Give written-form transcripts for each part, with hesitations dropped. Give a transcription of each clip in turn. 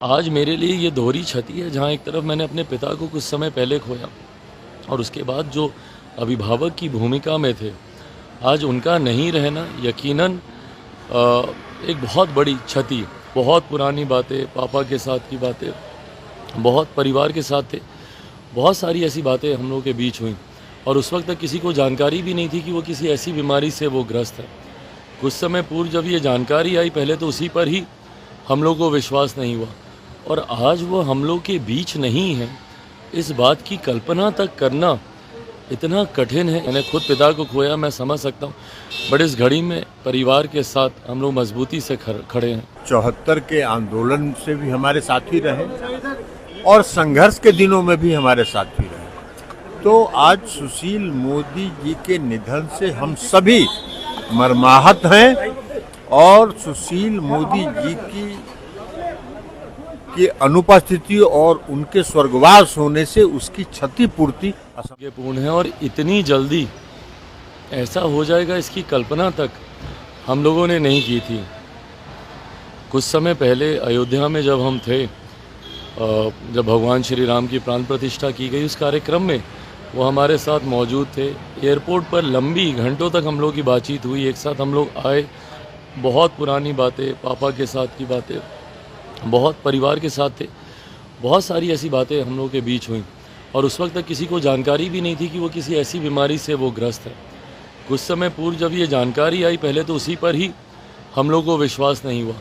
आज मेरे लिए ये दोहरी क्षति है, जहाँ एक तरफ मैंने अपने पिता को कुछ समय पहले खोया और उसके बाद जो अभिभावक की भूमिका में थे, आज उनका नहीं रहना यकीनन एक बहुत बड़ी क्षति। बहुत पुरानी बातें, पापा के साथ की बातें, बहुत परिवार के साथ थे, बहुत सारी ऐसी बातें हम लोगों के बीच हुई और उस वक्त तक किसी को जानकारी भी नहीं थी कि वो किसी ऐसी बीमारी से वो ग्रस्त है। कुछ समय पूर्व जब ये जानकारी आई, पहले तो उसी पर ही हम लोगों को विश्वास नहीं हुआ और आज वो हम लोग के बीच नहीं है, इस बात की कल्पना तक करना इतना कठिन है। मैंने खुद पिता को खोया, मैं समझ सकता हूँ, बट इस घड़ी में परिवार के साथ हम लोग मजबूती से खड़े हैं। 74 के आंदोलन से भी हमारे साथी रहे और संघर्ष के दिनों में भी हमारे साथी रहे। तो आज सुशील मोदी जी के निधन से हम सभी मर्माहत हैं और सुशील मोदी जी की अनुपस्थिति और उनके स्वर्गवास होने से उसकी क्षतिपूर्ति असंभवपूर्ण है और इतनी जल्दी ऐसा हो जाएगा इसकी कल्पना तक हम लोगों ने नहीं की थी। कुछ समय पहले अयोध्या में जब हम थे, जब भगवान श्री राम की प्राण प्रतिष्ठा की गई, उस कार्यक्रम में वो हमारे साथ मौजूद थे। एयरपोर्ट पर लंबी घंटों तक हम लोग की बातचीत हुई, एक साथ हम लोग आए, बहुत पुरानी बातें, पापा के साथ की बातें, बहुत परिवार के साथ थे, बहुत सारी ऐसी बातें हम लोगों के बीच हुई और उस वक्त तक किसी को जानकारी भी नहीं थी कि वो किसी ऐसी बीमारी से वो ग्रस्त है। कुछ समय पूर्व जब ये जानकारी आई, पहले तो उसी पर ही हम लोग को विश्वास नहीं हुआ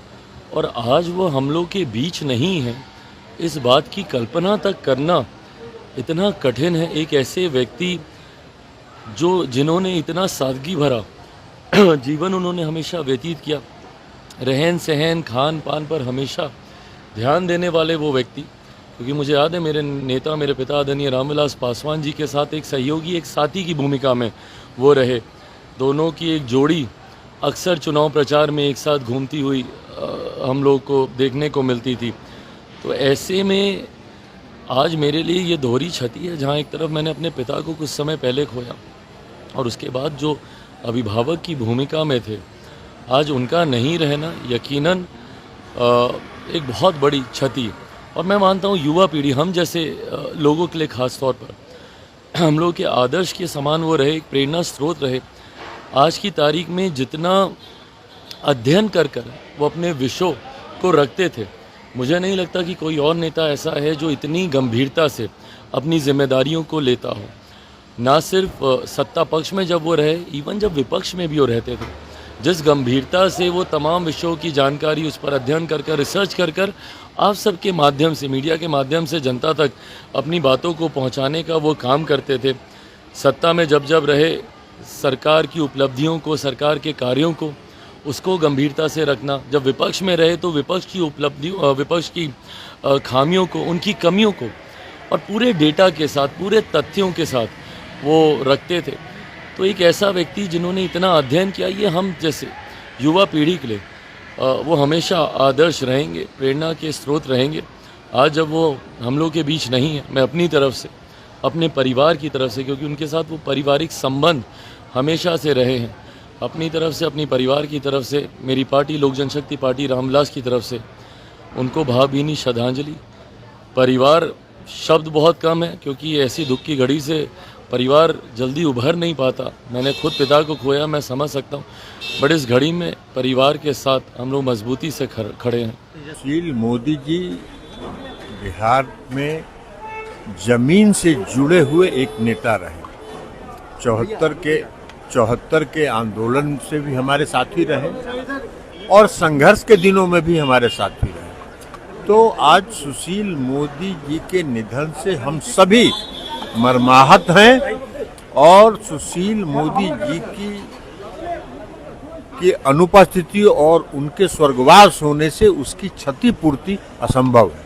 और आज वो हम लोग के बीच नहीं है, इस बात की कल्पना तक करना इतना कठिन है। एक ऐसे व्यक्ति जिन्होंने इतना सादगी भरा जीवन उन्होंने हमेशा व्यतीत किया, रहन सहन खान पान पर हमेशा ध्यान देने वाले वो व्यक्ति, क्योंकि मुझे याद है मेरे नेता, मेरे पिता आदरणीय रामविलास पासवान जी के साथ एक सहयोगी, एक साथी की भूमिका में वो रहे। दोनों की एक जोड़ी अक्सर चुनाव प्रचार में एक साथ घूमती हुई हम लोग को देखने को मिलती थी। तो ऐसे में आज मेरे लिए ये दोहरी क्षति है, जहाँ एक तरफ मैंने अपने पिता को कुछ समय पहले खोया और उसके बाद जो अभिभावक की भूमिका में थे, आज उनका नहीं रहना यकीनन एक बहुत बड़ी क्षति। और मैं मानता हूँ युवा पीढ़ी, हम जैसे लोगों के लिए ख़ास तौर पर हम लोग के आदर्श के समान वो रहे, एक प्रेरणा स्रोत रहे। आज की तारीख में जितना अध्ययन कर वो अपने विषयों को रखते थे, मुझे नहीं लगता कि कोई और नेता ऐसा है जो इतनी गंभीरता से अपनी जिम्मेदारियों को लेता हो। ना सिर्फ सत्ता पक्ष में जब वो रहे, इवन जब विपक्ष में भी वो रहते थे, जिस गंभीरता से वो तमाम विषयों की जानकारी उस पर अध्ययन कर रिसर्च कर आप सबके माध्यम से, मीडिया के माध्यम से जनता तक अपनी बातों को पहुंचाने का वो काम करते थे। सत्ता में जब रहे, सरकार की उपलब्धियों को, सरकार के कार्यों को, उसको गंभीरता से रखना। जब विपक्ष में रहे तो विपक्ष की उपलब्धियों, विपक्ष की खामियों को, उनकी कमियों को और पूरे डेटा के साथ, पूरे तथ्यों के साथ वो रखते थे। तो एक ऐसा व्यक्ति जिन्होंने इतना अध्ययन किया, ये हम जैसे युवा पीढ़ी के लिए वो हमेशा आदर्श रहेंगे, प्रेरणा के स्रोत रहेंगे। आज जब वो हम लोग के बीच नहीं है, मैं अपनी तरफ से, अपने परिवार की तरफ से, क्योंकि उनके साथ वो पारिवारिक संबंध हमेशा से रहे हैं, अपनी तरफ से, अपनी परिवार की तरफ से, मेरी पार्टी लोक जनशक्ति पार्टी रामविलास की तरफ से उनको भावभीनी श्रद्धांजलि। परिवार शब्द बहुत कम है, क्योंकि ऐसी दुख की घड़ी से परिवार जल्दी उभर नहीं पाता। मैंने खुद पिता को खोया, मैं समझ सकता हूँ, बट इस घड़ी में परिवार के साथ हम लोग मजबूती से खड़े हैं। सुशील मोदी जी बिहार में जमीन से जुड़े हुए एक नेता रहे। 74 के आंदोलन से भी हमारे साथी रहे और संघर्ष के दिनों में भी हमारे साथी रहे। तो आज सुशील मोदी जी के निधन से हम सभी मर्माहत हैं और सुशील मोदी जी की अनुपस्थिति और उनके स्वर्गवास होने से उसकी क्षतिपूर्ति असंभव है।